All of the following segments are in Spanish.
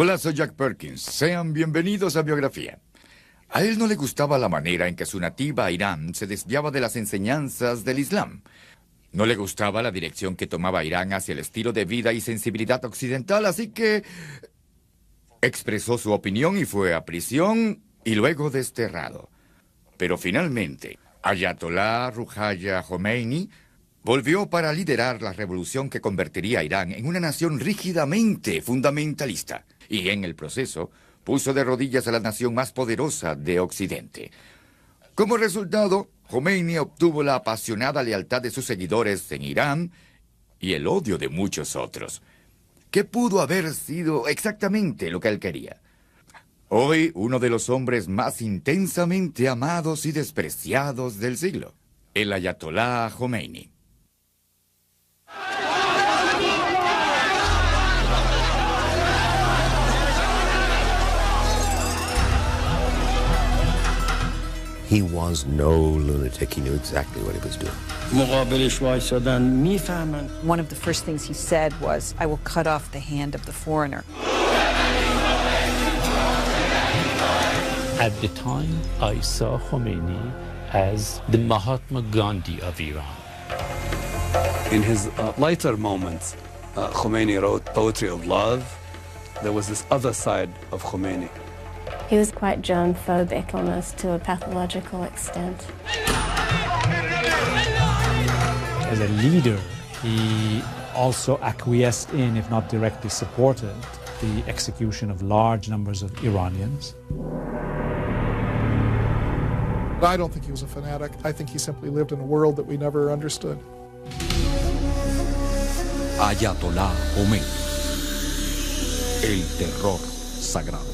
Hola, soy Jack Perkins. Sean bienvenidos a Biografía. A él no le gustaba la manera en que su nativa Irán se desviaba de las enseñanzas del Islam. No le gustaba la dirección que tomaba Irán hacia el estilo de vida y sensibilidad occidental, así que expresó su opinión y fue a prisión y luego desterrado. Pero finalmente, Ayatollah Ruhollah Khomeini volvió para liderar la revolución que convertiría a Irán en una nación rígidamente fundamentalista. Y en el proceso, puso de rodillas a la nación más poderosa de Occidente. Como resultado, Khomeini obtuvo la apasionada lealtad de sus seguidores en Irán y el odio de muchos otros. ¿Qué pudo haber sido exactamente lo que él quería? Hoy, uno de los hombres más intensamente amados y despreciados del siglo, el Ayatollah Khomeini. He was no lunatic. He knew exactly what he was doing. One of the first things he said was, I will cut off the hand of the foreigner. At the time, I saw Khomeini as the Mahatma Gandhi of Iran. In his lighter moments, Khomeini wrote poetry of love. There was this other side of Khomeini. He was quite germ-phobic, almost to a pathological extent. As a leader, he also acquiesced in, if not directly supported, the execution of large numbers of Iranians. I don't think he was a fanatic. I think he simply lived in a world that we never understood. Ayatollah Khomeini, el terror sagrado.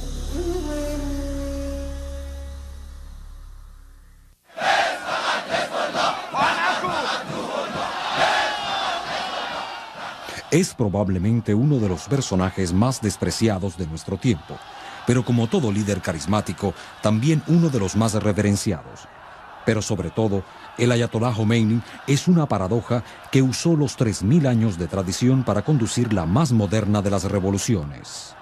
Es probablemente uno de los personajes más despreciados de nuestro tiempo, pero como todo líder carismático, también uno de los más reverenciados. Pero sobre todo, el Ayatollah Khomeini es una paradoja que usó los 3000 años de tradición para conducir la más moderna de las revoluciones.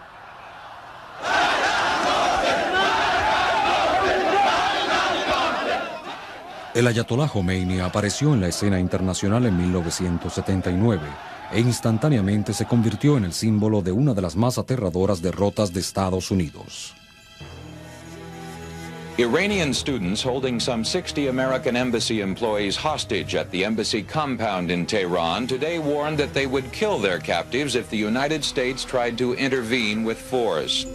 El Ayatollah Khomeini apareció en la escena internacional en 1979 e instantáneamente se convirtió en el símbolo de una de las más aterradoras derrotas de Estados Unidos. Iranian students holding some 60 American embassy employees hostage at the embassy compound in Tehran today warned that they would kill their captives if the United States tried to intervene with force.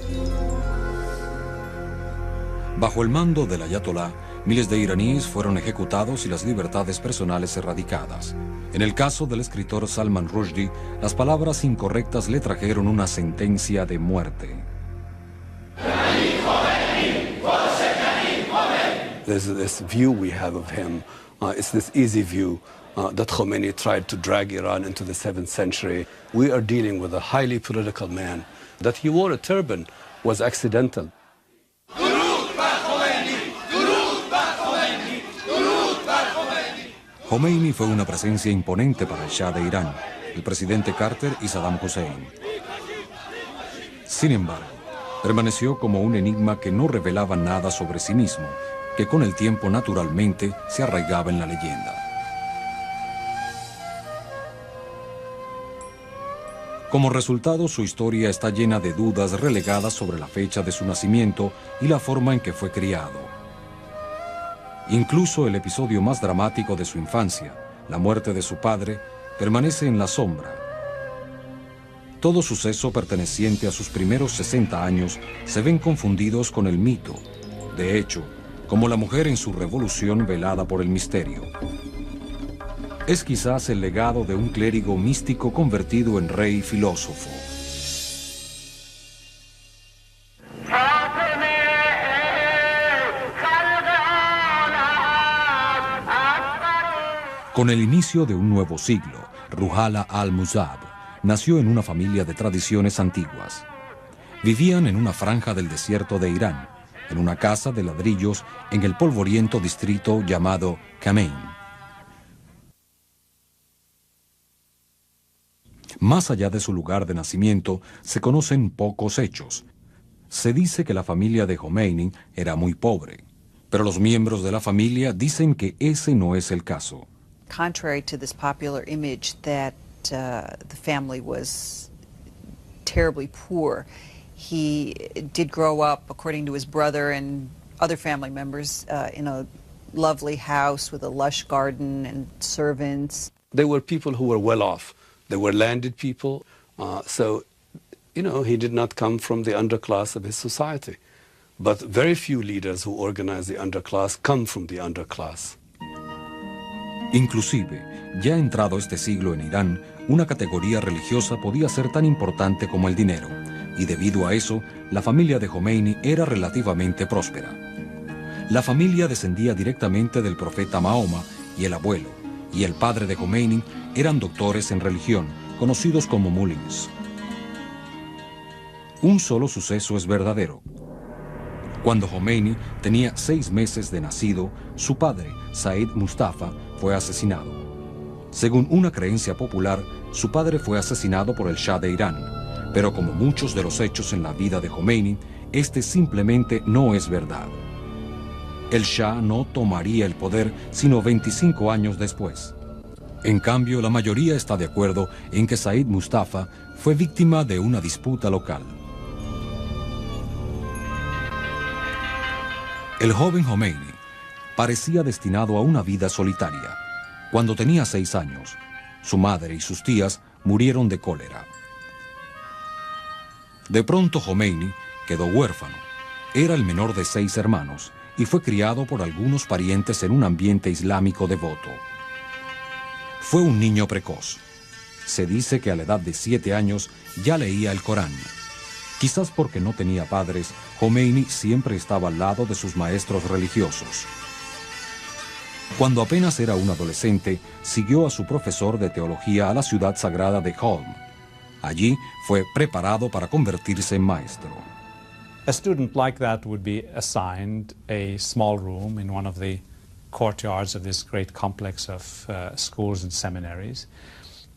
Bajo el mando del Ayatollah, miles de iraníes fueron ejecutados y las libertades personales erradicadas. En el caso del escritor Salman Rushdie, las palabras incorrectas le trajeron una sentencia de muerte. There's this view we have of him. It's this easy view that Khomeini tried to drag Iran into the 7th century. We are dealing with a highly political man. That he wore a turban was accidental. Khomeini fue una presencia imponente para el Shah de Irán, el presidente Carter y Saddam Hussein. Sin embargo, permaneció como un enigma que no revelaba nada sobre sí mismo, que con el tiempo naturalmente se arraigaba en la leyenda. Como resultado, su historia está llena de dudas relegadas sobre la fecha de su nacimiento y la forma en que fue criado. Incluso el episodio más dramático de su infancia, la muerte de su padre, permanece en la sombra. Todo suceso perteneciente a sus primeros 60 años se ven confundidos con el mito. De hecho, como la mujer en su revolución velada por el misterio. Es quizás el legado de un clérigo místico convertido en rey filósofo. Con el inicio de un nuevo siglo, Ruhollah al-Muzab nació en una familia de tradiciones antiguas. Vivían en una franja del desierto de Irán, en una casa de ladrillos en el polvoriento distrito llamado Kamein. Más allá de su lugar de nacimiento, se conocen pocos hechos. Se dice que la familia de Khomeini era muy pobre, pero los miembros de la familia dicen que ese no es el caso. Contrary to this popular image that the family was terribly poor, he did grow up, according to his brother and other family members, in a lovely house with a lush garden and servants. They were people who were well off. They were landed people. So, you know, he did not come from the underclass of his society. But very few leaders who organize the underclass come from the underclass. Inclusive, ya entrado este siglo en Irán, una categoría religiosa podía ser tan importante como el dinero, y debido a eso, la familia de Khomeini era relativamente próspera. La familia descendía directamente del profeta Mahoma, y el abuelo y el padre de Khomeini eran doctores en religión, conocidos como mullins. Un solo suceso es verdadero. Cuando Khomeini tenía 6 meses de nacido, su padre, Said Mustafa, fue asesinado. Según una creencia popular, su padre fue asesinado por el Shah de Irán, pero como muchos de los hechos en la vida de Khomeini, este simplemente no es verdad. El Shah no tomaría el poder sino 25 años después. En cambio, la mayoría está de acuerdo en que Said Mustafa fue víctima de una disputa local. El joven Khomeini parecía destinado a una vida solitaria. Cuando tenía 6 años, su madre y sus tías murieron de cólera. De pronto Khomeini quedó huérfano. Era el menor de 6 hermanos y fue criado por algunos parientes en un ambiente islámico devoto. Fue un niño precoz. Se dice que a la edad de 7 años ya leía el Corán. Quizás porque no tenía padres, Khomeini siempre estaba al lado de sus maestros religiosos. Cuando apenas era un adolescente, siguió a su profesor de teología a la ciudad sagrada de Qom. Allí fue preparado para convertirse en maestro. A student like that would be assigned a small room in one of the courtyards of this great complex of schools and seminaries.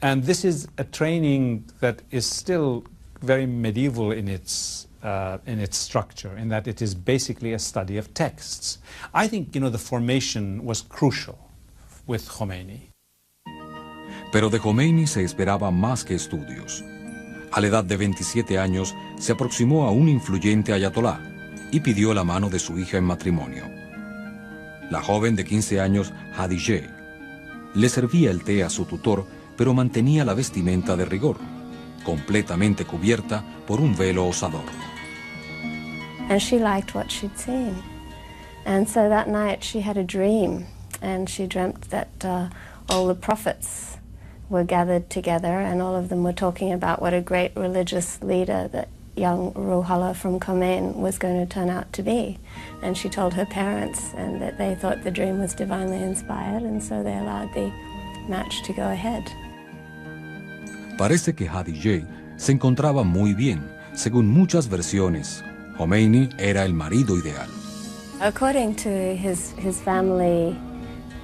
And this is a training that is still very medieval in its structure, in that it is basically a study of texts. I think, the formation was crucial with Khomeini. Pero de Khomeini se esperaba más que estudios. A la edad de 27 años, se aproximó a un influyente ayatolá y pidió la mano de su hija en matrimonio. La joven de 15 años, Khadijeh, le servía el té a su tutor, pero mantenía la vestimenta de rigor, completamente cubierta por un velo osador. And she liked what she'd seen. And so that night she had a dream, and she dreamt that all the prophets were gathered together, and all of them were talking about what a great religious leader that young Ruhollah from Khomeini was going to turn out to be. And she told her parents, and that they thought the dream was divinely inspired, and so they allowed the match to go ahead. Parece que Khadijeh se encontraba muy bien. Según muchas versiones, Khomeini era el marido ideal. According to his family,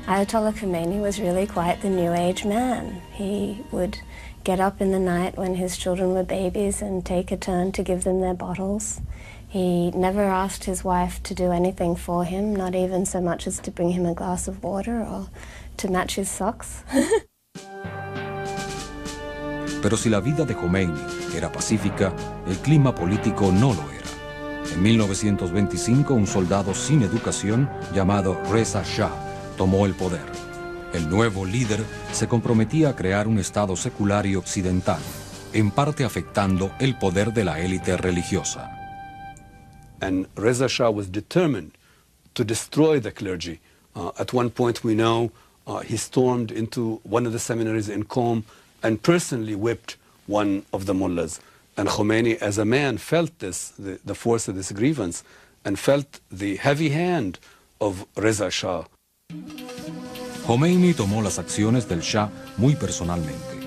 Ayatollah Khomeini was really quite the New Age man. He would get up in the night when his children were babies and take a turn to give them their bottles. He never asked his wife to do anything for him, not even so much as to bring him a glass of water or to match his socks. Pero si la vida de Khomeini era pacífica, el clima político no lo era. En 1925, un soldado sin educación llamado Reza Shah tomó el poder. El nuevo líder se comprometía a crear un Estado secular y occidental, en parte afectando el poder de la élite religiosa. And Reza Shah was determined to destroy the clergy. At one point we know he stormed into one of the seminaries in Qom and personally whipped one of the mullahs. And Khomeini, as a man, felt this, the force of this grievance, and felt the heavy hand of Reza Shah. Khomeini tomó las acciones del Shah muy personalmente,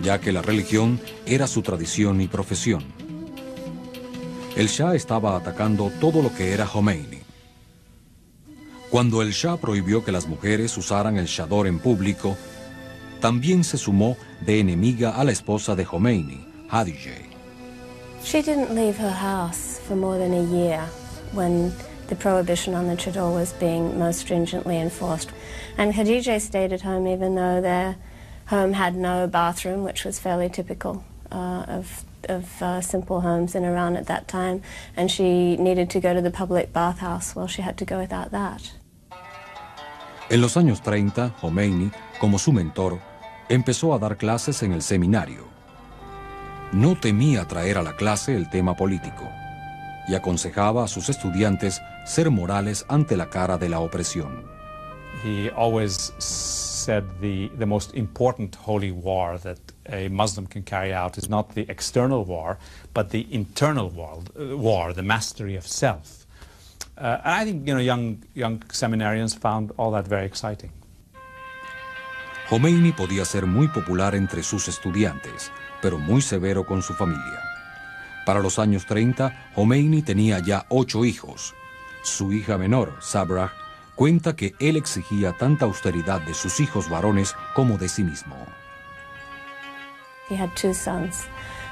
ya que la religión era su tradición y profesión. El Shah estaba atacando todo lo que era Khomeini. Cuando el Shah prohibió que las mujeres usaran el chador en público, también se sumó de enemiga a la esposa de Khomeini, Khadijeh. She didn't leave her house for more than a year when the prohibition on the chador was being most stringently enforced. And Khadijeh stayed at home even though their home had no bathroom, which was fairly typical of simple homes in Iran at that time. And she needed to go to the public bathhouse. Well, she had to go without that. En los años 30, Khomeini, como su mentor, empezó a dar clases en el seminario. No temía traer a la clase el tema político y aconsejaba a sus estudiantes ser morales ante la cara de la opresión. He always said the most important holy war that a Muslim can carry out is not the external war, but the internal war, the mastery of self. And I think young seminarians found all that very exciting. Khomeini podía ser muy popular entre sus estudiantes, pero muy severo con su familia. Para los años 30, Khomeini tenía ya 8 hijos. Su hija menor, Sabra, cuenta que él exigía tanta austeridad de sus hijos varones como de sí mismo. He had 2 sons,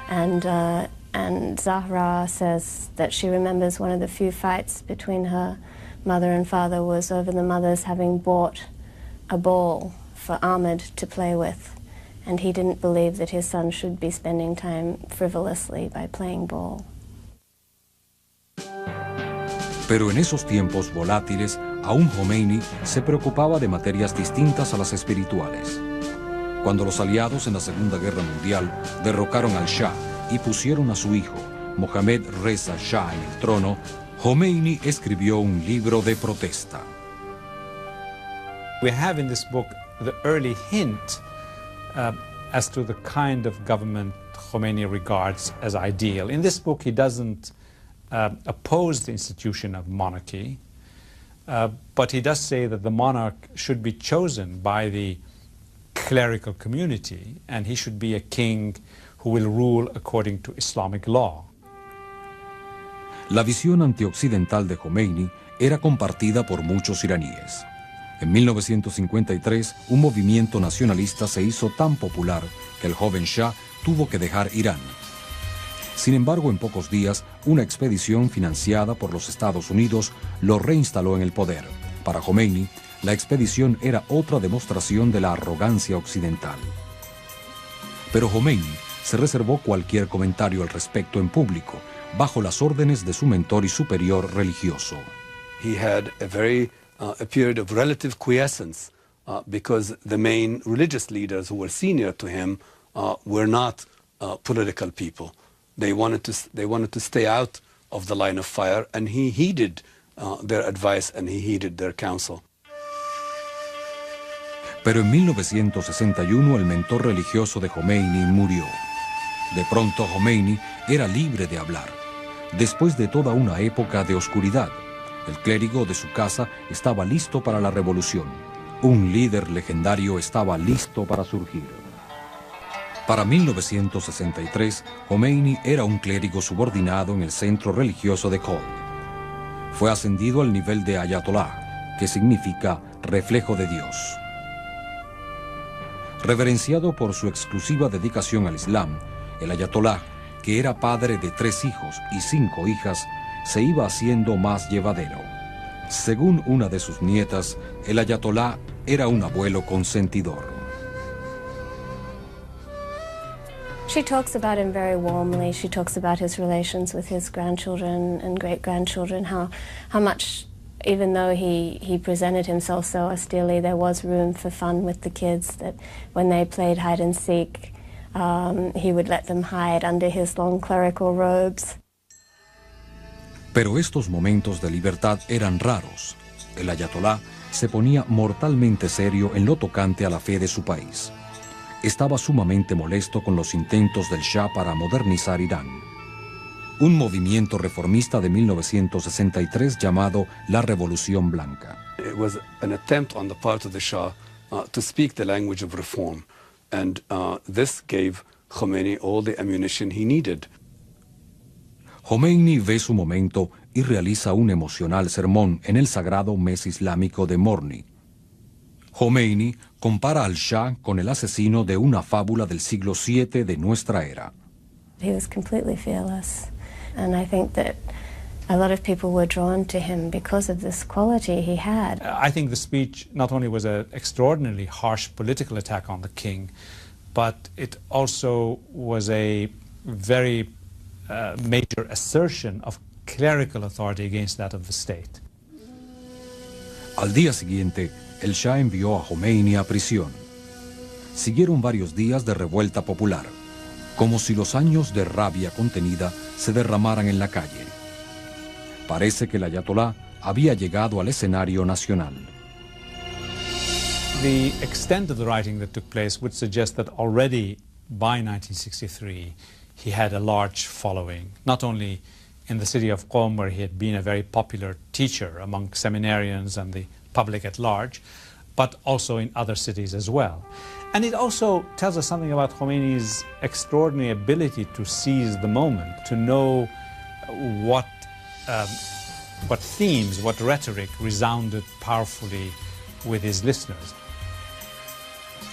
and Zahra says that she remembers one of the few fights between her mother and father was over the mother's having bought a ball for Ahmed to play with, and he didn't believe that his son should be spending time frivolously by playing ball. Pero en esos tiempos volátiles, aún Khomeini se preocupaba de materias distintas a las espirituales. Cuando los aliados en la Segunda Guerra Mundial derrocaron al Shah y pusieron a su hijo, Mohammad Reza Shah, en el trono, Khomeini escribió un libro de protesta. We have in this book the early hint as to the kind of government Khomeini regards as ideal. In this book, he doesn't oppose the institution of monarchy, but he does say that the monarch should be chosen by the clerical community, and he should be a king who will rule according to Islamic law. La visión antioccidental de Khomeini era compartida por muchos iraníes. En 1953, un movimiento nacionalista se hizo tan popular que el joven Shah tuvo que dejar Irán. Sin embargo, en pocos días, una expedición financiada por los Estados Unidos lo reinstaló en el poder. Para Khomeini, la expedición era otra demostración de la arrogancia occidental. Pero Khomeini se reservó cualquier comentario al respecto en público, bajo las órdenes de su mentor y superior religioso. He had a period of relative quiescence because the main religious leaders who were senior to him were not political people. They wanted to stay out of the line of fire, and he heeded their advice and he heeded their counsel. Pero en 1961 el mentor religioso de Khomeini murió. De pronto Khomeini era libre de hablar. Después de toda una época de oscuridad, el clérigo de su casa estaba listo para la revolución. Un líder legendario estaba listo para surgir. Para 1963, Khomeini era un clérigo subordinado en el centro religioso de Qom. Fue ascendido al nivel de Ayatollah, que significa reflejo de Dios. Reverenciado por su exclusiva dedicación al Islam, el Ayatollah, que era padre de 3 hijos y 5 hijas, se iba haciendo más llevadero. Según una de sus nietas, el Ayatollah era un abuelo consentidor. She talks about him very warmly. She talks about his relations with his grandchildren and great-grandchildren, how much, even though he presented himself so austerely, there was room for fun with the kids, that when they played hide and seek, he would let them hide under his long clerical robes. Pero estos momentos de libertad eran raros. El Ayatollah se ponía mortalmente serio en lo tocante a la fe de su país. Estaba sumamente molesto con los intentos del Shah para modernizar Irán. Un movimiento reformista de 1963 llamado la Revolución Blanca. It was an attempt on the part of the Shah to speak the language of reform, and this gave Khomeini all the ammunition he needed. Khomeini ve su momento y realiza un emocional sermón en el sagrado mes islámico de Morni. Khomeini, compara al Shah con el asesino de una fábula del siglo VII de nuestra era. He was completely fearless, and I think that a lot of people were drawn to him because of this quality he had. I think the speech not only was an extraordinarily harsh political attack on the king, but it also was a very major assertion of clerical authority against that of the state. Al día siguiente, el Shah envió a Jomeini a prisión. Siguieron varios días de revuelta popular, como si los años de rabia contenida se derramaran en la calle. Parece que el ayatolá había llegado al escenario nacional. The extent of the writing that took place would suggest that already by 1963 he had a large following, not only in the city of Qom, where he had been a very popular teacher among seminarians and the public at large, but also in other cities as well. And it also tells us something about Khomeini's extraordinary ability to seize the moment, to know what themes, what rhetoric resounded powerfully with his listeners.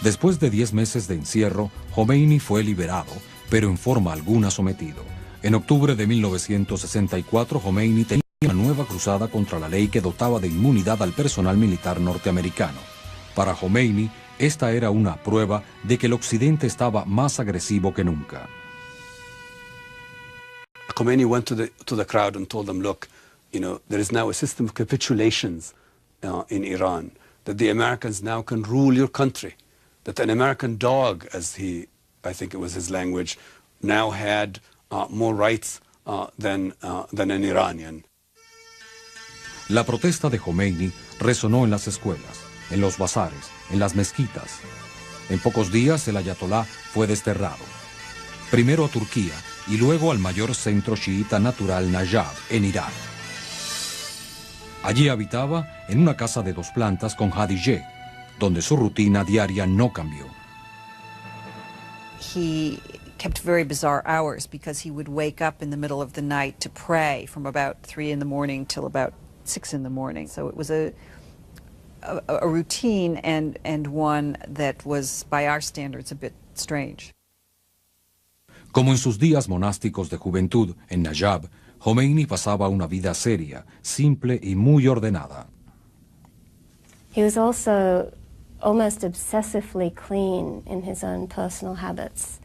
Después de 10 meses de encierro, Khomeini fue liberado, pero en forma alguna sometido. En octubre de 1964, Khomeini tenía una nueva cruzada contra la ley que dotaba de inmunidad al personal militar norteamericano. Para Khomeini, esta era una prueba de que el Occidente estaba más agresivo que nunca. Khomeini went to the crowd and told them, look, there is now a system of capitulations in Iran, that the Americans now can rule your country, that an American dog, I think it was his language, now had more rights than an Iranian. La protesta de Khomeini resonó en las escuelas, en los bazares, en las mezquitas. En pocos días el ayatolá fue desterrado. Primero a Turquía y luego al mayor centro chiita natural Najaf, en Irak. Allí habitaba en una casa de 2 plantas con Hadijeh, donde su rutina diaria no cambió. He kept very bizarre hours because he would wake up in the middle of the night to pray from about 3 in the morning till about 6 in the morning. So it was a routine and one that was, by our standards, a bit strange. Como en sus días monásticos de juventud en Najaf, Khomeini pasaba una vida seria, simple y muy ordenada. He was also almost obsessively clean in his own personal habits.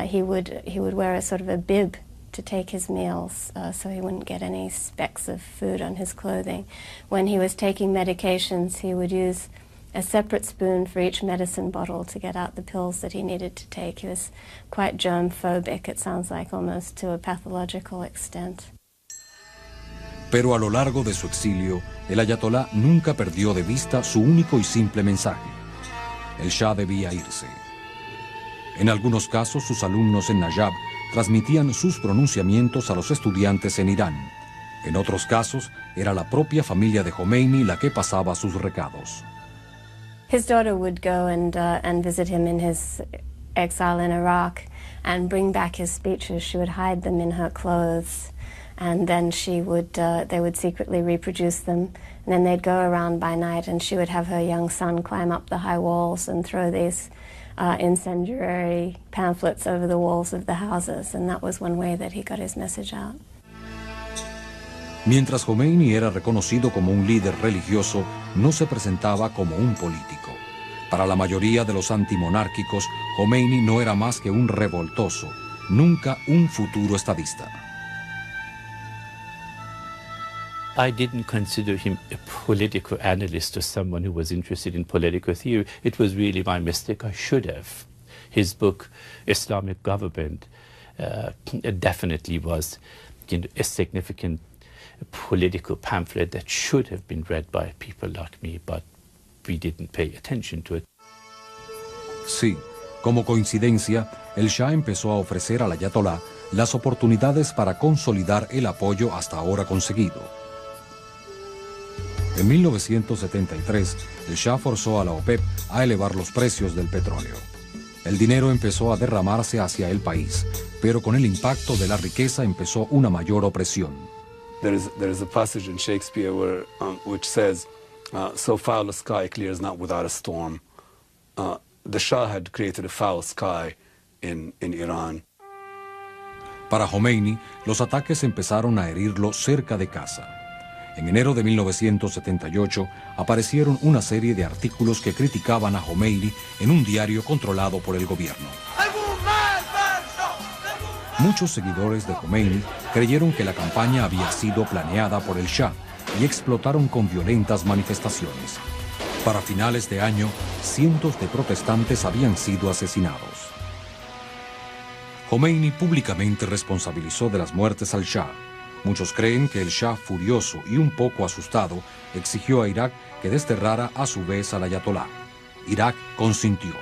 He would wear a sort of a bib to take his meals so he wouldn't get any specks of food on his clothing. When he was taking medications, he would use a separate spoon for each medicine bottle to get out the pills that he needed to take. He was quite germ-phobic, it sounds like, almost to a pathological extent. Pero a lo largo de su exilio, el ayatolá nunca perdió de vista su único y simple mensaje. El Shah debía irse. En algunos casos, sus alumnos en Najaf transmitían sus pronunciamientos a los estudiantes en Irán. En otros casos, era la propia familia de Khomeini la que pasaba sus recados. His daughter would go and visit him in his exile in Iraq and bring back his speeches. She would hide them in her clothes, and then they would secretly reproduce them. And then they'd go around by night, and she would have her young son climb up the high walls and throw these incendiary pamphlets over the walls of the houses, and that was one way that he got his message out. Mientras Khomeini era reconocido como un líder religioso, no se presentaba como un político. Para la mayoría de los antimonárquicos, Khomeini no era más que un revoltoso, nunca un futuro estadista. I didn't consider him a political analyst or someone who was interested in political theory. It was really my mistake. I should have. His book, Islamic Government, definitely was a significant political pamphlet that should have been read by people like me, but we didn't pay attention to it. Sí, como coincidencia, el Shah empezó a ofrecer al ayatolá las oportunidades para consolidar el apoyo hasta ahora conseguido. En 1973, el Shah forzó a la OPEP a elevar los precios del petróleo. El dinero empezó a derramarse hacia el país, pero con el impacto de la riqueza empezó una mayor opresión. There is a passage in Shakespeare which says, so foul a sky clears not without a storm. the Shah had created a foul sky in Iran. Para Khomeini, los ataques empezaron a herirlo cerca de casa. En enero de 1978 aparecieron una serie de artículos que criticaban a Khomeini en un diario controlado por el gobierno. Muchos seguidores de Khomeini creyeron que la campaña había sido planeada por el Shah y explotaron con violentas manifestaciones. Para finales de año, cientos de protestantes habían sido asesinados. Khomeini públicamente responsabilizó de las muertes al Shah. Muchos creen que el Shah, furioso y un poco asustado, exigió a Irak que desterrara a su vez al ayatolá. Irak consintió.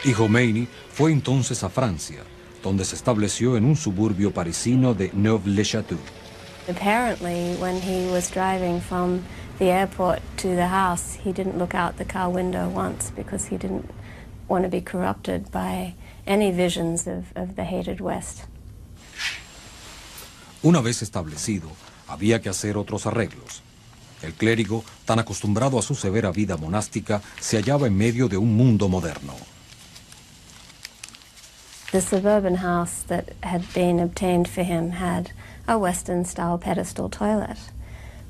Y Khomeini fue entonces a Francia, donde se estableció en un suburbio parisino de Neuve-le-Château. Apparently, when he was driving from the airport to the house, he didn't look out the car window once because he didn't want to be corrupted by any visions of the hated West. Una vez establecido, había que hacer otros arreglos. El clérigo, tan acostumbrado a su severa vida monástica, se hallaba en medio de un mundo moderno. The suburban house that had been obtained for him had a Western-style pedestal toilet.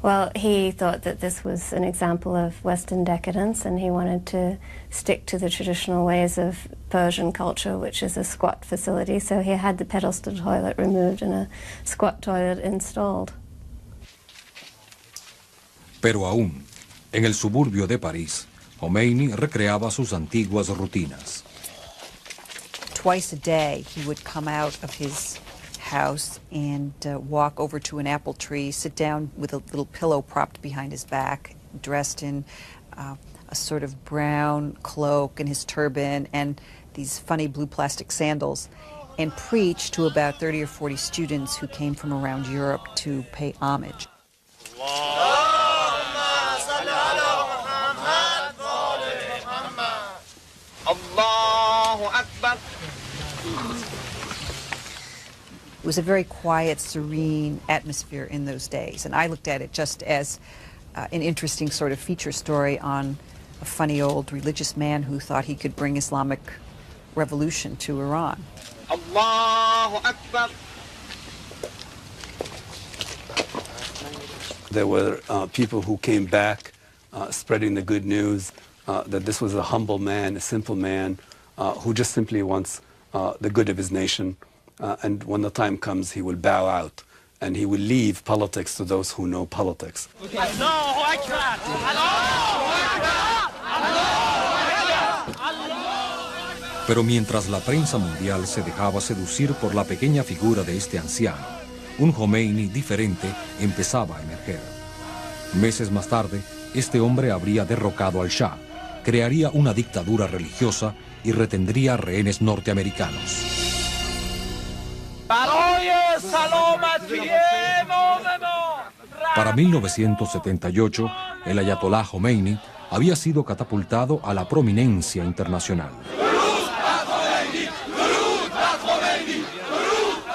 Well, he thought that this was an example of Western decadence, and he wanted to stick to the traditional ways of Persian culture, which is a squat facility, so he had the pedestal toilet removed and a squat toilet installed. Pero aún, en el suburbio de París, Khomeini recreaba sus antiguas rutinas. Twice a day he would come out of his house and walk over to an apple tree, sit down with a little pillow propped behind his back, dressed in a sort of brown cloak and his turban and these funny blue plastic sandals, and preach to about 30 or 40 students who came from around Europe to pay homage. It was a very quiet, serene atmosphere in those days, and I looked at it just as an interesting sort of feature story on a funny old religious man who thought he could bring Islamic revolution to Iran. Allahu Akbar. There were people who came back spreading the good news that this was a humble man, a simple man, who just simply wants the good of his nation. And when the time comes, he will bow out and he will leave politics to those who know politics. Pero mientras la prensa mundial se dejaba seducir por la pequeña figura de este anciano, un Khomeini diferente empezaba a emerger. Meses más tarde, este hombre habría derrocado al Shah, crearía una dictadura religiosa y retendría rehenes norteamericanos. Para 1978, el ayatolá Khomeini había sido catapultado a la prominencia internacional.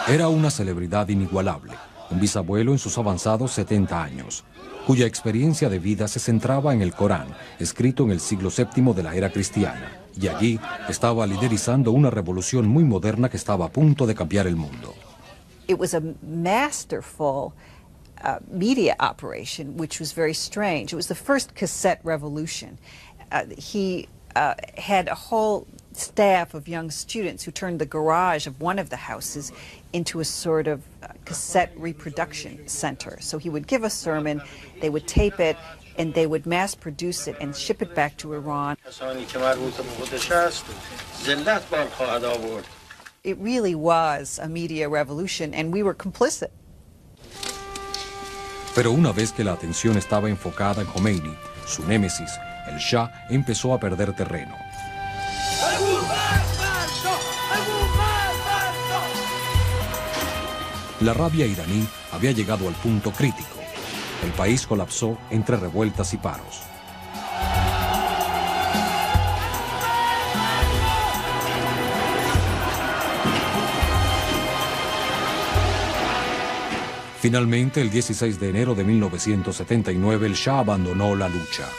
Era una celebridad inigualable, un bisabuelo en sus avanzados 70 años, cuya experiencia de vida se centraba en el Corán, escrito en el siglo VII de la era cristiana, y allí estaba liderizando una revolución muy moderna que estaba a punto de cambiar el mundo. It was a masterful media operation, which was very strange. It was the first cassette revolution. He had a whole staff of young students who turned the garage of one of the houses into a sort of cassette reproduction center. So he would give a sermon, they would tape it, and they would mass produce it and ship it back to Iran. It really was a media revolution, and we were complicit. Pero una vez que la atención estaba enfocada en Khomeini, su némesis, el Shah, empezó a perder terreno. La rabia iraní había llegado al punto crítico. El país colapsó entre revueltas y paros. Finalmente, el 16 de enero de 1979, el Shah abandonó la lucha.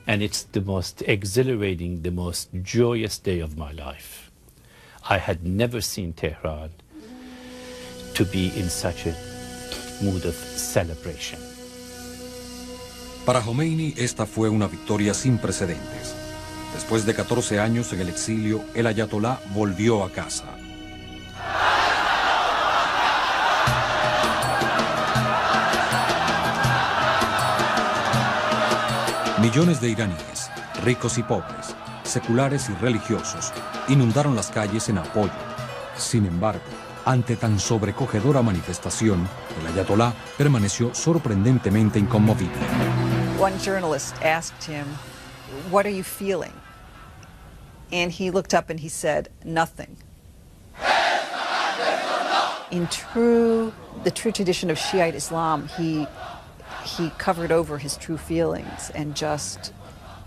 And it's the most exhilarating, the most joyous day of my life. I had never seen Tehran to be in such a mood of celebration. Para Khomeini, esta fue una victoria sin precedentes. Después de 14 años en el exilio, el ayatolá volvió a casa. Millones de iraníes, ricos y pobres, seculares y religiosos, inundaron las calles en apoyo. Sin embargo, ante tan sobrecogedora manifestación, el ayatolá permaneció sorprendentemente inconmovible. One journalist asked him, "What are you feeling?" And he looked up and he said, "Nothing." In the true tradition of Shiite Islam, he covered over his true feelings and just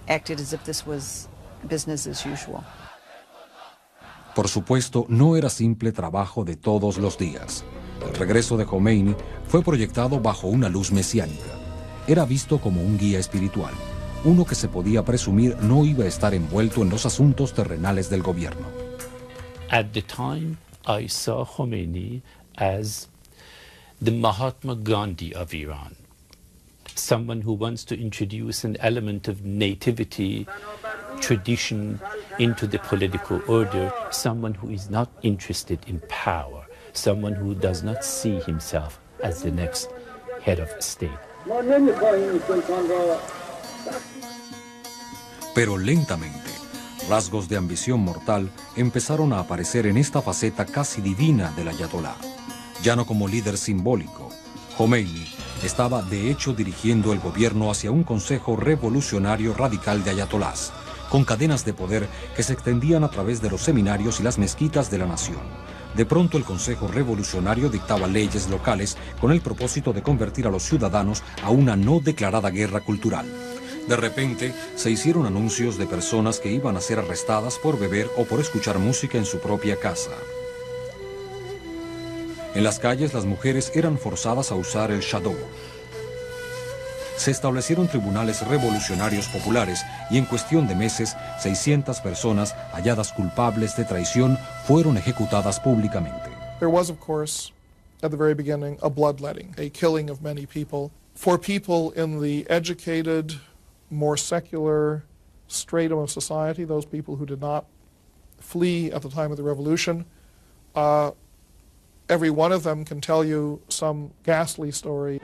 acted as if this was business as usual. Por supuesto, no era simple trabajo de todos los días. El regreso de Khomeini fue proyectado bajo una luz mesiánica. Era visto como un guía espiritual, uno que se podía presumir no iba a estar envuelto en los asuntos terrenales del gobierno. At the time, I saw Khomeini as the Mahatma Gandhi of Iran. Someone who wants to introduce an element of nativity, tradition into the political order, someone who is not interested in power, someone who does not see himself as the next head of state. Pero lentamente, rasgos de ambición mortal empezaron a aparecer en esta faceta casi divina del ayatolá. Ya no como líder simbólico, Khomeini estaba de hecho dirigiendo el gobierno hacia un consejo revolucionario radical de ayatolás, con cadenas de poder que se extendían a través de los seminarios y las mezquitas de la nación. De pronto el Consejo Revolucionario dictaba leyes locales con el propósito de convertir a los ciudadanos a una no declarada guerra cultural. De repente se hicieron anuncios de personas que iban a ser arrestadas por beber o por escuchar música en su propia casa. En las calles las mujeres eran forzadas a usar el chador. Se establecieron tribunales revolucionarios populares y en cuestión de meses, 600 personas halladas culpables de traición fueron ejecutadas públicamente. There was, of course, at the very beginning, a bloodletting, a killing of many people. For people in the educated, more secular stratum of society, those people who did not flee at the time of the revolution, every one of them can tell you some ghastly story.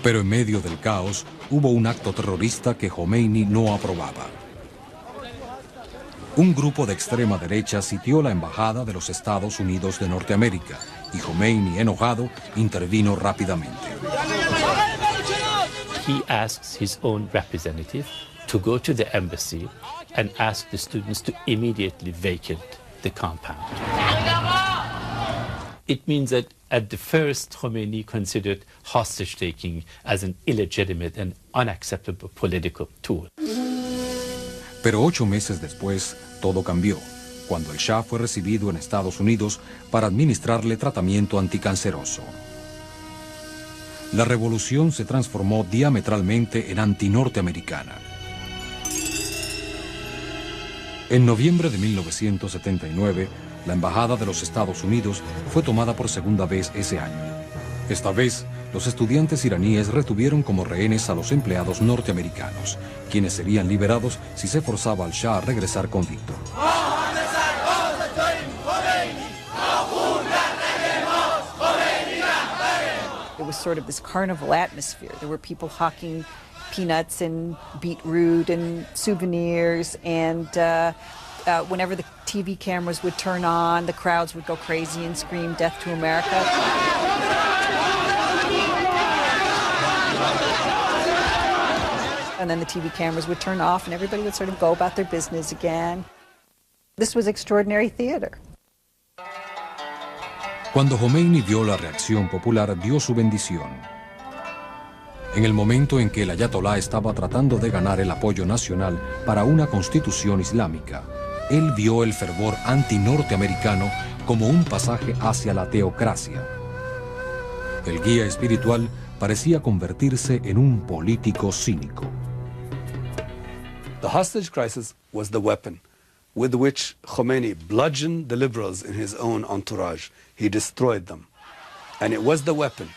Pero en medio del caos hubo un acto terrorista que Khomeini no aprobaba. Un grupo de extrema derecha sitió la embajada de los Estados Unidos de Norteamérica y Khomeini, enojado, intervino rápidamente. He asks his own representative to go to the embassy and ask the students to immediately vacate the compound. It means that at the first, Khomeini considered hostage-taking as an illegitimate and unacceptable political tool. Pero 8 meses después, todo cambió, cuando el Shah fue recibido en Estados Unidos para administrarle tratamiento anticanceroso. La revolución se transformó diametralmente en antinorteamericana. En noviembre de 1979, la embajada de los Estados Unidos fue tomada por segunda vez ese año. Esta vez, los estudiantes iraníes retuvieron como rehenes a los empleados norteamericanos, quienes serían liberados si se forzaba al Shah a regresar convicto. It was sort of this carnival atmosphere. There were people hawking peanuts and beetroot and souvenirs, and whenever the TV cameras would turn on, the crowds would go crazy and scream "Death to America." And then the TV cameras would turn off and everybody would sort of go about their business again. This was extraordinary theater. Cuando Khomeini vio la reacción popular, dio su bendición. En el momento en que el ayatolá estaba tratando de ganar el apoyo nacional para una constitución islámica, él vio el fervor antinorteamericano como un pasaje hacia la teocracia. El guía espiritual parecía convertirse en un político cínico. The hostage crisis was the weapon with which Khomeini bludgeoned the liberals in his own entourage. He destroyed them. And it was the weapon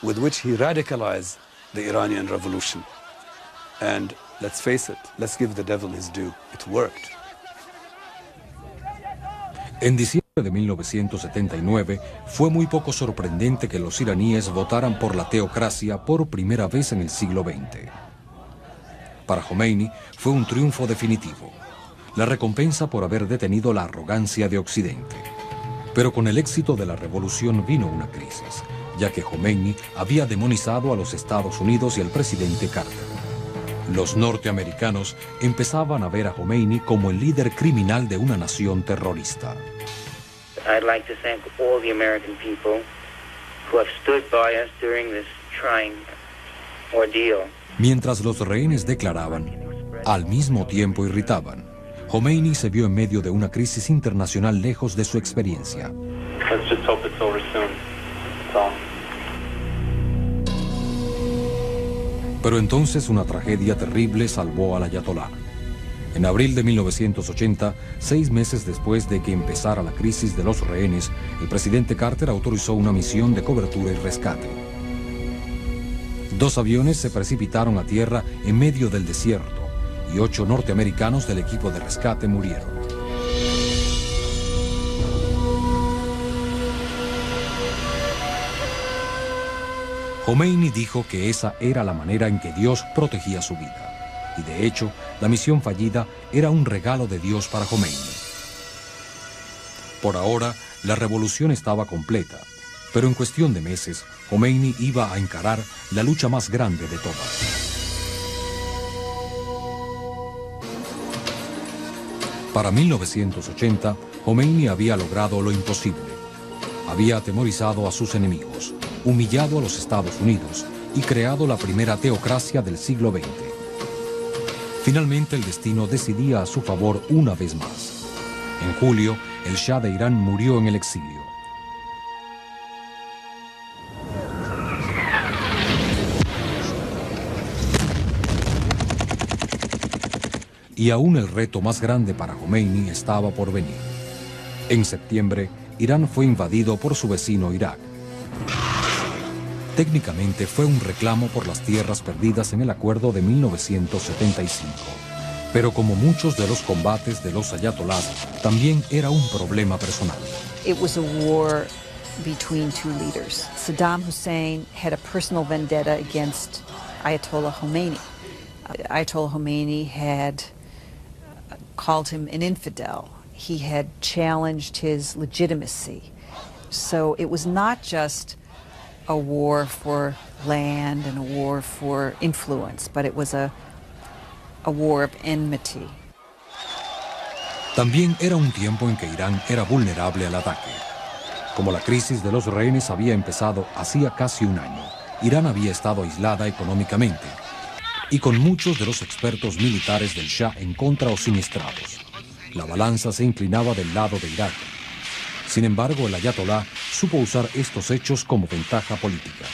with which he radicalized the Iranian revolution. And let's face it, let's give the devil his due. It worked. En diciembre de 1979, fue muy poco sorprendente que los iraníes votaran por la teocracia por primera vez en el siglo XX. Para Khomeini fue un triunfo definitivo, la recompensa por haber detenido la arrogancia de Occidente. Pero con el éxito de la revolución vino una crisis, ya que Khomeini había demonizado a los Estados Unidos y al presidente Carter. Los norteamericanos empezaban a ver a Khomeini como el líder criminal de una nación terrorista. I'd like to thank all the American people who have stood by us during this trying ordeal. Mientras los rehenes declaraban, al mismo tiempo irritaban. Khomeini se vio en medio de una crisis internacional lejos de su experiencia. Let's just hope it's over soon. That's all. Pero entonces una tragedia terrible salvó al ayatolá. En abril de 1980, 6 meses después de que empezara la crisis de los rehenes, el presidente Carter autorizó una misión de cobertura y rescate. 2 aviones se precipitaron a tierra en medio del desierto y 8 norteamericanos del equipo de rescate murieron. Khomeini dijo que esa era la manera en que Dios protegía su vida. Y de hecho, la misión fallida era un regalo de Dios para Khomeini. Por ahora, la revolución estaba completa, pero en cuestión de meses, Khomeini iba a encarar la lucha más grande de todas. Para 1980, Khomeini había logrado lo imposible. Había atemorizado a sus enemigos, humillado a los Estados Unidos y creado la primera teocracia del siglo XX. Finalmente el destino decidía a su favor una vez más. En julio, el Shah de Irán murió en el exilio. Y aún el reto más grande para Khomeini estaba por venir. En septiembre, Irán fue invadido por su vecino Irak. Técnicamente fue un reclamo por las tierras perdidas en el acuerdo de 1975. Pero como muchos de los combates de los ayatolás, también era un problema personal. It was a war between 2 leaders. Saddam Hussein had a personal vendetta against Ayatollah Khomeini. Ayatollah Khomeini had called him an infidel. He had challenged his legitimacy. So it was not just a war for land and a war for influence, but it was a war of enmity. También era un tiempo en que Irán era vulnerable al ataque. Como la crisis de los rehenes había empezado hacía casi un año, Irán había estado aislada económicamente y con muchos de los expertos militares del Shah en contra o siniestrados. La balanza se inclinaba del lado de Irak. Sin embargo, el ayatolá supo usar estos hechos como ventaja política.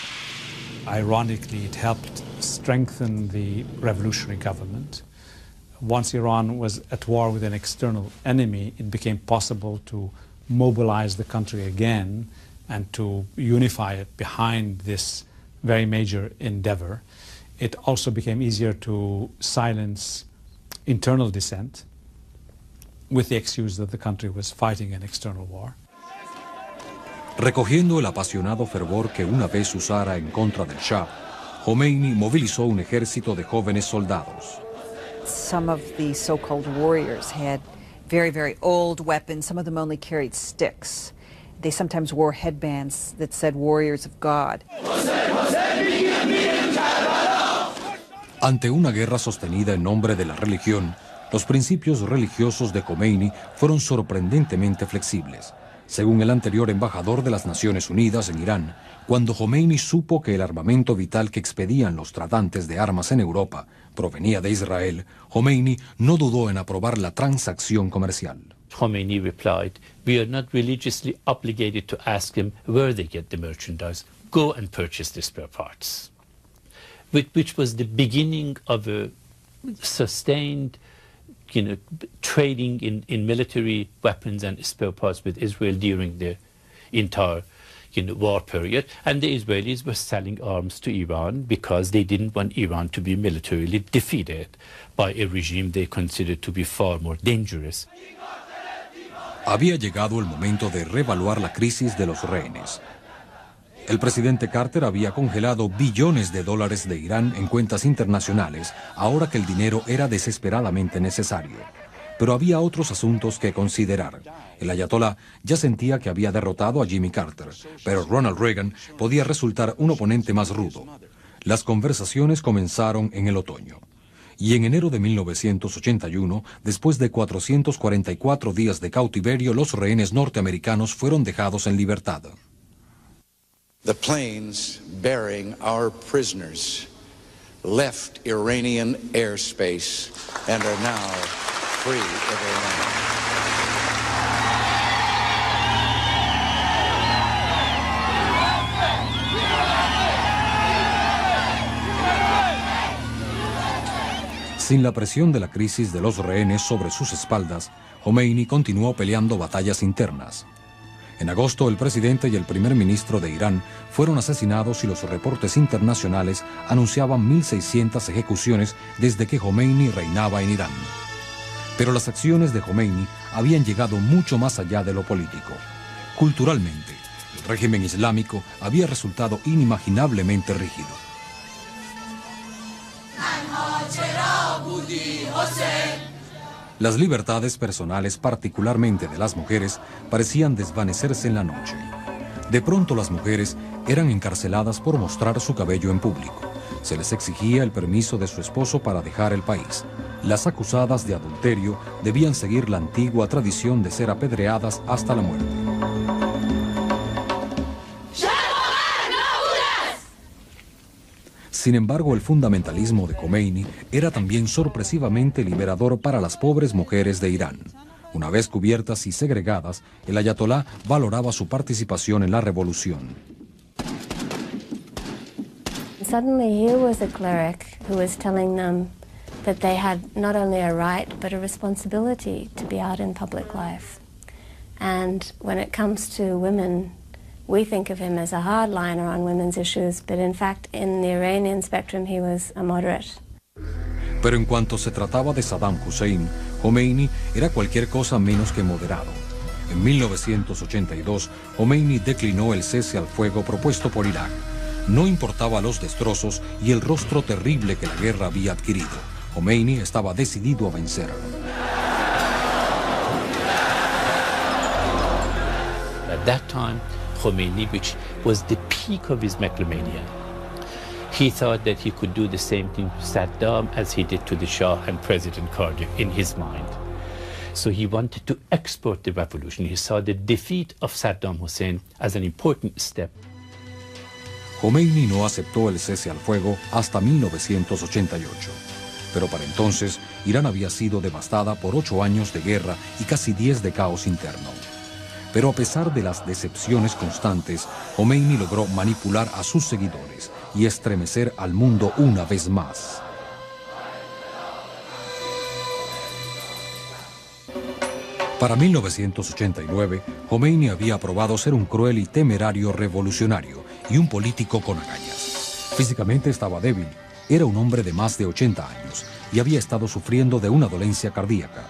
Ironically, it helped strengthen the revolutionary government. Once Iran was at war with an external enemy, it became possible to mobilize the country again and to unify it behind this very major endeavor. It also became easier to silence internal dissent with the excuse that the country was fighting an external war. Recogiendo el apasionado fervor que una vez usara en contra del Shah, Khomeini movilizó un ejército de jóvenes soldados. Some of the so-called warriors had very, very old weapons. Some of them only carried sticks. They sometimes wore headbands that said "Warriors of God." Ante una guerra sostenida en nombre de la religión, los principios religiosos de Khomeini fueron sorprendentemente flexibles. Según el anterior embajador de las Naciones Unidas en Irán, cuando Khomeini supo que el armamento vital que expedían los tratantes de armas en Europa provenía de Israel, Khomeini no dudó en aprobar la transacción comercial. Khomeini replied, "We are not religiously obligated to ask him where they get the merchandise. go and purchase the spare parts, which was the beginning of a sustained trading in military weapons and spare parts with Israel during the entire war period. And the Israelis were selling arms to Iran because they didn't want Iran to be militarily defeated by a regime they considered to be far more dangerous. Había llegado el momento de reevaluar la crisis de los rehenes. El presidente Carter había congelado billones de dólares de Irán en cuentas internacionales, ahora que el dinero era desesperadamente necesario. Pero había otros asuntos que considerar. El ayatolá ya sentía que había derrotado a Jimmy Carter, pero Ronald Reagan podía resultar un oponente más rudo. Las conversaciones comenzaron en el otoño. Y en enero de 1981, después de 444 días de cautiverio, los rehenes norteamericanos fueron dejados en libertad. The planes bearing our prisoners left Iranian airspace and are now free of Iran. Sin la presión de la crisis de los rehenes sobre sus espaldas, Jomeini continuó peleando batallas internas. En agosto, el presidente y el primer ministro de Irán fueron asesinados y los reportes internacionales anunciaban 1.600 ejecuciones desde que Jomeini reinaba en Irán. Pero las acciones de Jomeini habían llegado mucho más allá de lo político. Culturalmente, el régimen islámico había resultado inimaginablemente rígido. Las libertades personales, particularmente de las mujeres, parecían desvanecerse en la noche. De pronto las mujeres eran encarceladas por mostrar su cabello en público. Se les exigía el permiso de su esposo para dejar el país. Las acusadas de adulterio debían seguir la antigua tradición de ser apedreadas hasta la muerte. Sin embargo, el fundamentalismo de Khomeini era también sorpresivamente liberador para las pobres mujeres de Irán. Una vez cubiertas y segregadas, el ayatolá valoraba su participación en la revolución. Suddenly here was a cleric who was telling them that they had not only a right but a responsibility to be out in public life. And when it comes to women, we think of him as a hardliner on women's issues, but in fact, in the Iranian spectrum, he was a moderate. Pero en cuanto se trataba de Saddam Hussein, Khomeini era cualquier cosa menos que moderado. En 1982, Khomeini declinó el cese al fuego propuesto por Irak. No importaba los destrozos y el rostro terrible que la guerra había adquirido. Khomeini estaba decidido a vencer. At that time, Khomeini, which was the peak of his megalomania, he thought that he could do the same thing to Saddam as he did to the Shah and President Carter in his mind. So he wanted to export the revolution. He saw the defeat of Saddam Hussein as an important step. Khomeini no aceptó el cese al fuego hasta 1988. Pero para entonces, Irán había sido devastada por 8 años de guerra y casi 10 de caos interno. Pero a pesar de las decepciones constantes, Khomeini logró manipular a sus seguidores y estremecer al mundo una vez más. Para 1989, Khomeini había probado ser un cruel y temerario revolucionario y un político con agallas. Físicamente estaba débil, era un hombre de más de 80 años y había estado sufriendo de una dolencia cardíaca.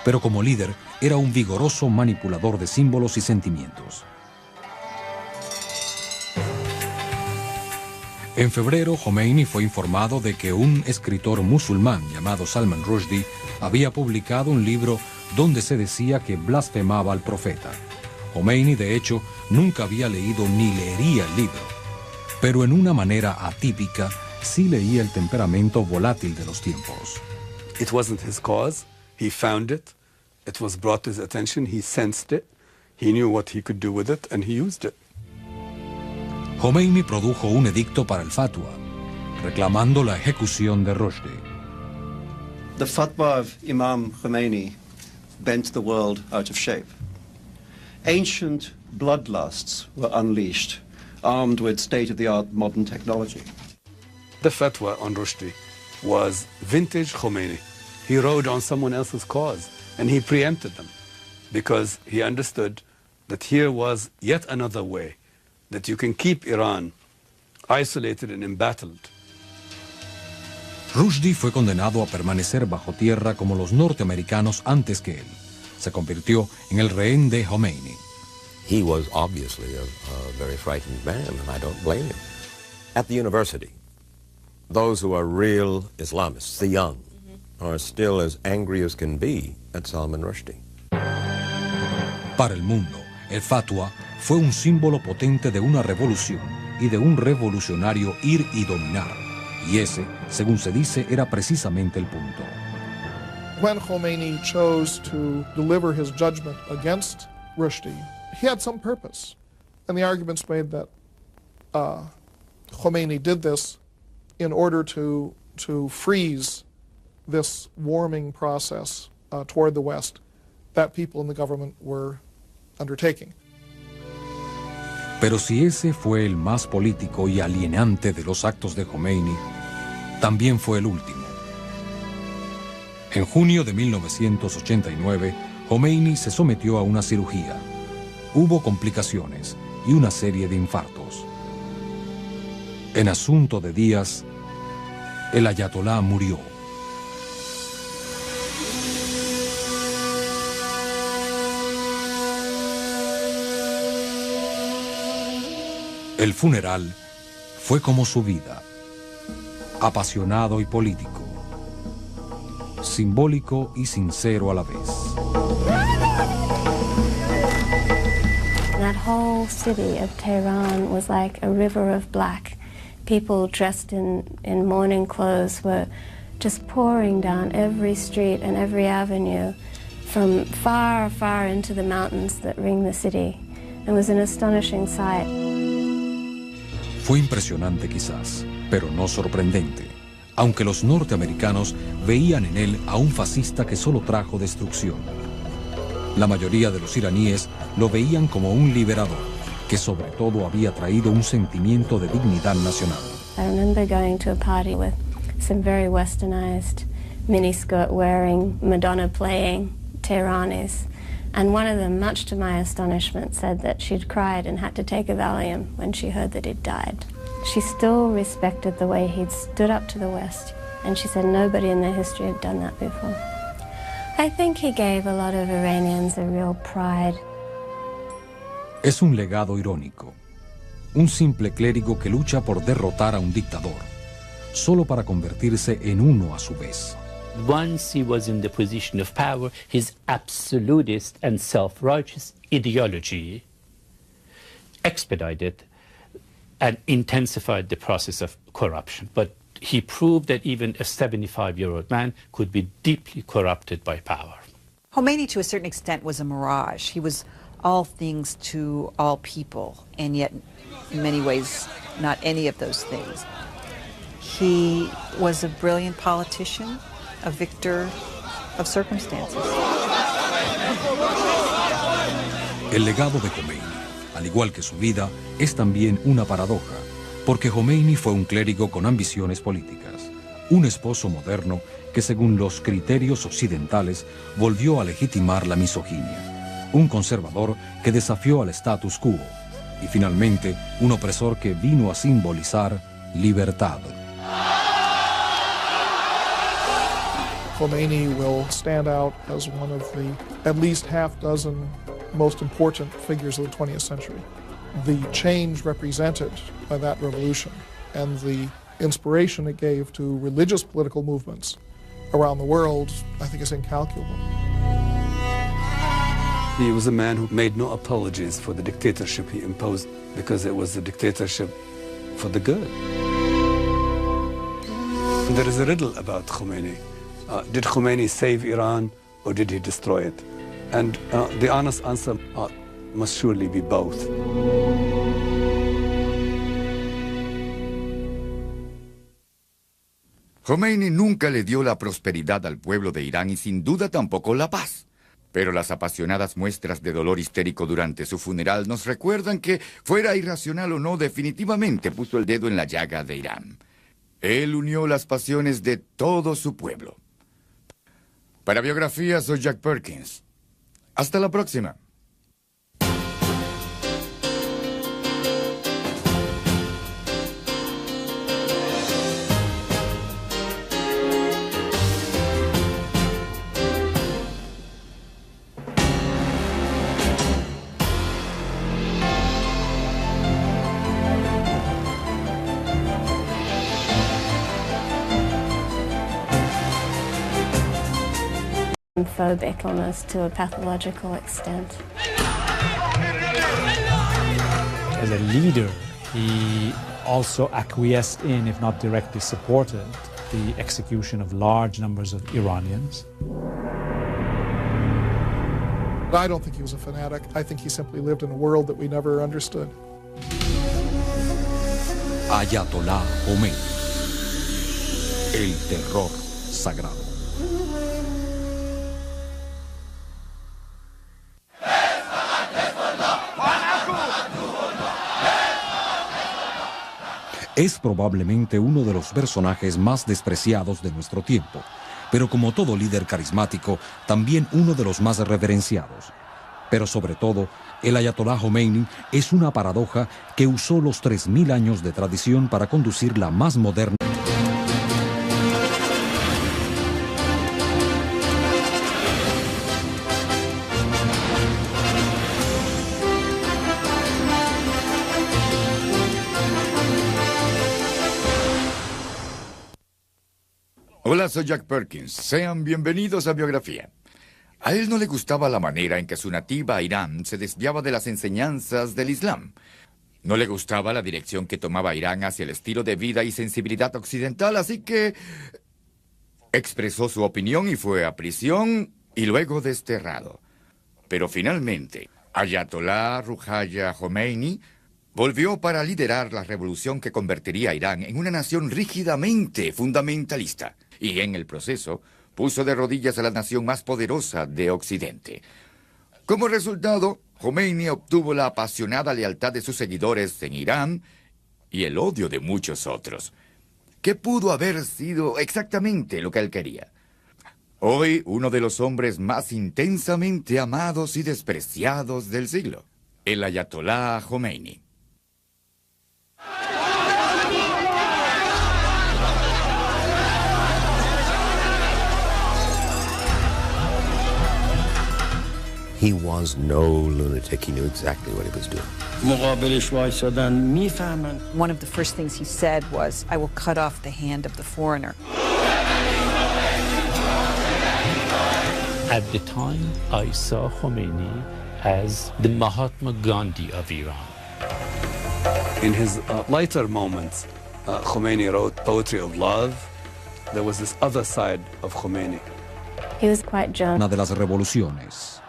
Pero como líder, era un vigoroso manipulador de símbolos y sentimientos. En febrero, Khomeini fue informado de que un escritor musulmán llamado Salman Rushdie había publicado un libro donde se decía que blasfemaba al profeta. Khomeini, de hecho, nunca había leído ni leería el libro, pero en una manera atípica sí leía el temperamento volátil de los tiempos. It wasn't his cause. He found it. It was brought to his attention. He sensed it. He knew what he could do with it, and he used it. Khomeini produjo un edicto para el fatwa, reclamando la ejecución de Rushdie. The fatwa of Imam Khomeini bent the world out of shape. Ancient bloodlusts were unleashed armed with state-of-the-art modern technology. The fatwa on Rushdie was vintage Khomeini. He rode on someone else's cause, and he preempted them because he understood that here was yet another way that you can keep Iran isolated and embattled. Rushdie fue condenado a permanecer bajo tierra como los norteamericanos antes que él. Se convirtió en el rehén de Khomeini. He was obviously a very frightened man, and I don't blame him. At the university, those who are real Islamists, the young, are still as angry as can be at Salman Rushdie. Para el mundo, el fatwa fue un símbolo potente de una revolución y de un revolucionario ir y dominar. Y ese, según se dice, era precisamente el punto. When Khomeini chose to deliver his judgment against Rushdie, he had some purpose. And the argument's made that Khomeini did this in order to freeze this warming process toward the West that people in the government were undertaking. Pero si ese fue el más político y alienante de los actos de Khomeini, también fue el último. En junio de 1989, Khomeini se sometió a una cirugía. Hubo complicaciones y una serie de infartos. En asunto de días, el ayatolá murió. El funeral fue como su vida, apasionado y político, simbólico y sincero a la vez. That whole city of Tehran was like a river of black. People dressed in mourning clothes were just pouring down every street and every avenue from far, far into the mountains that ring the city. It was an astonishing sight. Fue impresionante quizás, pero no sorprendente, aunque los norteamericanos veían en él a un fascista que solo trajo destrucción. La mayoría de los iraníes lo veían como un liberador, que sobre todo había traído un sentimiento de dignidad nacional. I remember going to a party with some very westernized miniskirt wearing, Madonna playing Tehranis. And one of them, much to my astonishment, said that she'd cried and had to take a Valium when she heard that he'd died. She still respected the way he'd stood up to the West, and she said nobody in their history had done that before. I think he gave a lot of Iranians a real pride. Es un legado irónico. Un simple clérigo que lucha por derrotar a un dictador, solo para convertirse en uno a su vez. Once he was in the position of power, his absolutist and self-righteous ideology expedited and intensified the process of corruption. But he proved that even a 75-year-old man could be deeply corrupted by power. Khomeini, to a certain extent, was a mirage. He was all things to all people, and yet, in many ways, not any of those things. He was a brilliant politician, a victor of circumstances. El legado de Khomeini, al igual que su vida, es también una paradoja, porque Khomeini fue un clérigo con ambiciones políticas, un esposo moderno que según los criterios occidentales volvió a legitimar la misoginia, un conservador que desafió al status quo y finalmente un opresor que vino a simbolizar libertad. Khomeini will stand out as one of the at least half dozen most important figures of the 20th century. The change represented by that revolution and the inspiration it gave to religious political movements around the world, I think, is incalculable. He was a man who made no apologies for the dictatorship he imposed because it was a dictatorship for the good. And there is a riddle about Khomeini. Did Khomeini save Iran or did he destroy it? And the honest answer must surely be both. Khomeini nunca le dio la prosperidad al pueblo de Irán y sin duda tampoco la paz. Pero las apasionadas muestras de dolor histérico durante su funeral nos recuerdan que, fuera irracional o no, definitivamente puso el dedo en la llaga de Irán. Él unió las pasiones de todo su pueblo. Para Biografía, soy Jack Perkins. Hasta la próxima. Phobic almost to a pathological extent. As a leader, he also acquiesced in, if not directly supported, the execution of large numbers of Iranians. I don't think he was a fanatic. I think he simply lived in a world that we never understood. Ayatollah Khomeini, el terror sagrado. Es probablemente uno de los personajes más despreciados de nuestro tiempo, pero como todo líder carismático, también uno de los más reverenciados. Pero sobre todo, el Ayatollah Khomeini es una paradoja que usó los 3000 años de tradición para conducir la más moderna. Hola, soy Jack Perkins. Sean bienvenidos a Biografía. A él no le gustaba la manera en que su nativa Irán se desviaba de las enseñanzas del Islam. No le gustaba la dirección que tomaba Irán hacia el estilo de vida y sensibilidad occidental, así que expresó su opinión y fue a prisión y luego desterrado. Pero finalmente, Ayatollah Ruhollah Khomeini volvió para liderar la revolución que convertiría a Irán en una nación rígidamente fundamentalista. Y en el proceso puso de rodillas a la nación más poderosa de Occidente. Como resultado, Khomeini obtuvo la apasionada lealtad de sus seguidores en Irán y el odio de muchos otros. ¿Qué pudo haber sido exactamente lo que él quería? Hoy, uno de los hombres más intensamente amados y despreciados del siglo, el Ayatollah Khomeini. He was no lunatic. He knew exactly what he was doing. One of the first things he said was, I will cut off the hand of the foreigner. At the time, I saw Khomeini as the Mahatma Gandhi of Iran. In his lighter moments, Khomeini wrote poetry of love. There was this other side of Khomeini. He was quite German. Una de las revoluciones.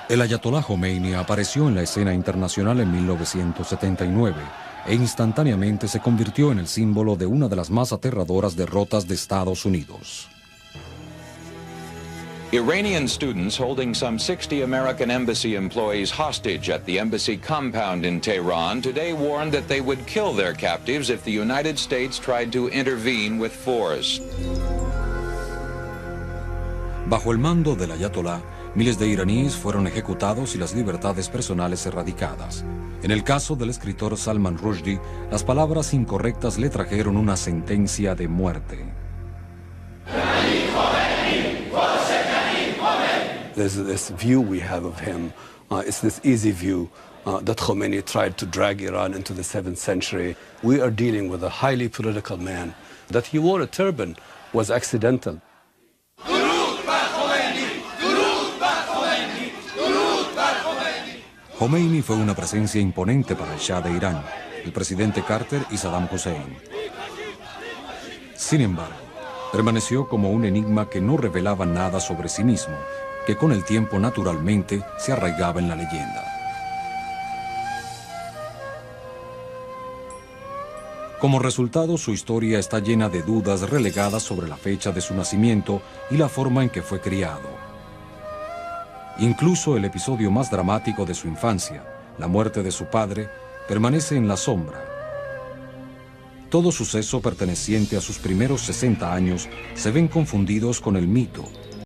El Ayatollah Khomeini apareció en la escena internacional en 1979 e instantáneamente se convirtió en el símbolo de una de las más aterradoras derrotas de Estados Unidos. Iranian students holding some 60 American embassy employees hostage at the embassy compound in Tehran today warned that they would kill their captives if the United States tried to intervene with force. Bajo el mando del Ayatollah, miles de iraníes fueron ejecutados y las libertades personales erradicadas. En el caso del escritor Salman Rushdie, las palabras incorrectas le trajeron una sentencia de muerte. There's this view we have of him. It's this easy view that Khomeini tried to drag Iran into the 7th century. We are dealing with a highly political man. That he wore a turban was accidental. Khomeini fue una presencia imponente para el Shah de Irán, el presidente Carter y Saddam Hussein. Sin embargo, permaneció como un enigma que no revelaba nada sobre sí mismo, que con el tiempo naturalmente se arraigaba en la leyenda. Como resultado, su historia está llena de dudas relegadas sobre la fecha de su nacimiento y la forma en que fue criado. Incluso el episodio más dramático de su infancia, la muerte de su padre, permanece en la sombra. Todo suceso perteneciente a sus primeros 60 años se ven confundidos con el mito